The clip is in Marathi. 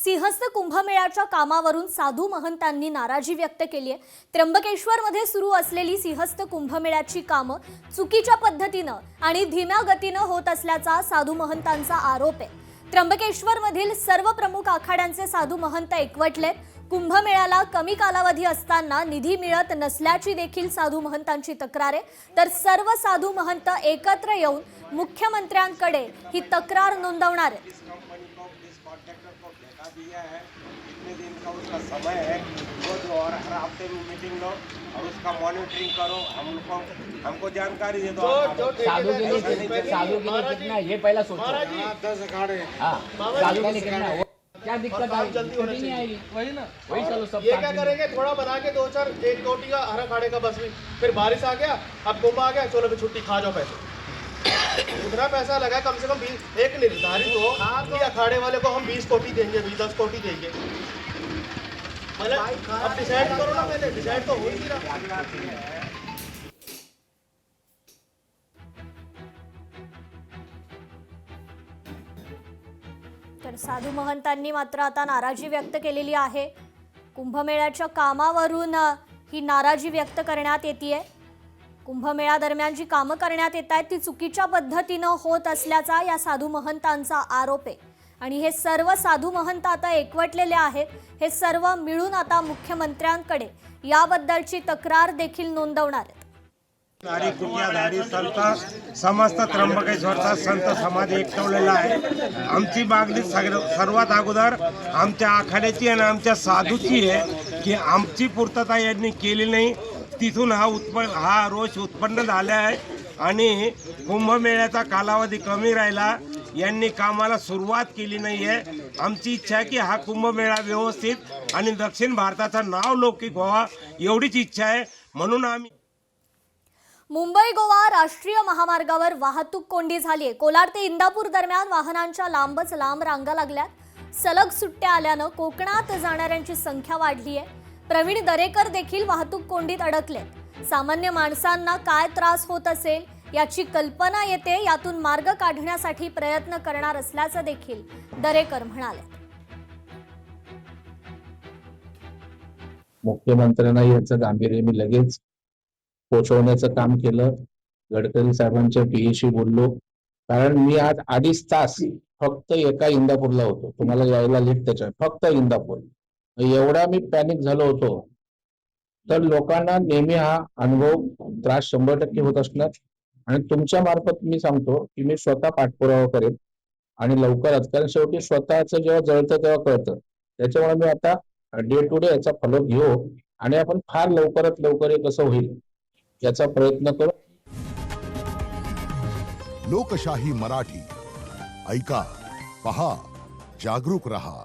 सिंहस्थ कुंभमेळ्याच्या कामावरून साधू महंतांनी नाराजी व्यक्त केली आहे। त्र्यंबकेश्वरमध्ये सुरू असलेली सिंहस्थ कुंभमेळ्याची कामं चुकीच्या पद्धतीनं आणि धीम्या गतीनं होत असल्याचा साधू महंतांचा आरोप आहे। त्र्यंबकेश्वरमधील सर्व प्रमुख आखाड्यांचे साधू महंत एकवटले। कुंभमेळ्याला कमी कालावधी असताना निधी मिळत नसल्याची देखील साधू महंतांची तक्रार आहे। तर सर्व साधू महंत एकत्र येऊन मुख्यमंत्र्यांकडे ही तक्रार नोंदवणार आहेत। दिया है कितने दिन का उसका समय है वो जो, और हर हफ्ते में मीटिंग लो और उसका मॉनिटरिंग करो। हमको जानकारी दे दो। साधु के लिए कितना ये पहला सोचो। 10 अखाड़े। साधु के लिए कितना क्या दिक्कत है? जल्दी नहीं आएगी। वही ना, वही चलो सब ये क्या करेंगे, थोड़ा बना के 2-4 एक कोटी का हर अखाड़े का बस में, फिर बारिश आ गया, अब कुंभ आ गया, चलो भी छुट्टी, खा जाओ पैसे। इतना पैसा लगा, कम से कम 20 एक निर्धारित हो कि अखाड़े वाले को हम 20 कोटी देंगे, 10 कोटी देंगे। मतलब अब डिसाइड करो ना, पहले डिसाइड तो हो ही नहीं रहा। तर साधू महंतांनी मात्र आता नाराजी व्यक्त केलेली आहे। कुंभमेळ्याच्या कामावरून ही नाराजी व्यक्त करण्यात येते। कुंभमेळा दरम्यान जी कामं करण्यात येत आहेत ती चुकीच्या पद्धतीनं होत असल्याचा या साधू महंतांचा आरोप आहे आणि हे सर्व साधू महंत आता एकवटलेले आहेत। हे सर्व मिळून आता मुख्यमंत्र्यांकडे याबद्दलची तक्रार देखील नोंदवणार आहेत। धारी कुटियाधारी संत समस्त त्र्यंबकेश्वरचा संत समाज एकवलेला आहे। आमची मागणी सर्वात अगोदर आमच्या आखाड्याची आणि आमच्या साधूची आहे की आमची पूर्तता यांनी केली नाही। तिथून हा रोष उत्पन्न झाला आहे आणि कुंभमेळ्याचा कालावधी कमी राहिला, यांनी कामाला सुरुवात केली नाही आहे। आमची इच्छा आहे की हा कुंभमेळा व्यवस्थित आणि दक्षिण भारताचं नाव लौकिक व्हावा एवढीच इच्छा आहे। म्हणून आम्ही मुंबई गोवा राष्ट्रीय महामार्गावर वाहतूक कोंडी झाली आहे। कोलाड ते इंदापूर दरम्यान वाहनांच्या लांबच लांब रांगा लागल्यात। सलग सुट्ट्या आल्यानं कोकणात जाणाऱ्यांची संख्या वाढली आहे। प्रवीण दरेकर देखील वाहतूक कोंडीत अडकलेत। सामान्य माणसांना काय त्रास होत असेल याची कल्पना येते। यातून मार्ग काढण्यासाठी प्रयत्न करणार असल्याचं देखील दरेकर म्हणाले। मुख्यमंत्र्यांना याचं गांभीर्य मी लगेच पोहोचवण्याचं काम केलं। गडकरी साहेबांच्या पीएशी बोललो, कारण मी आज 2.5 तास फक्त एका इंदापूरला होतो। तुम्हाला यायला लेट त्याच्या फक्त इंदापूर एवढा मी पॅनिक झालो होतो। तर लोकांना नेहमी हा अनुभव त्रास 100% होत असणार आणि तुमच्या मार्फत मी सांगतो की मी स्वतः पाठपुरावा करेन आणि लवकरच, कारण शेवटी स्वतःचं जेव्हा जळतं तेव्हा कळतं। त्याच्यामुळे मी आता डे टू डे याचा फॉलो घेऊ आणि आपण फार लवकरात लवकर हे कसं होईल याचा प्रयत्न करू। लोकशाही मराठी ऐका, पहा, जागरूक रहा।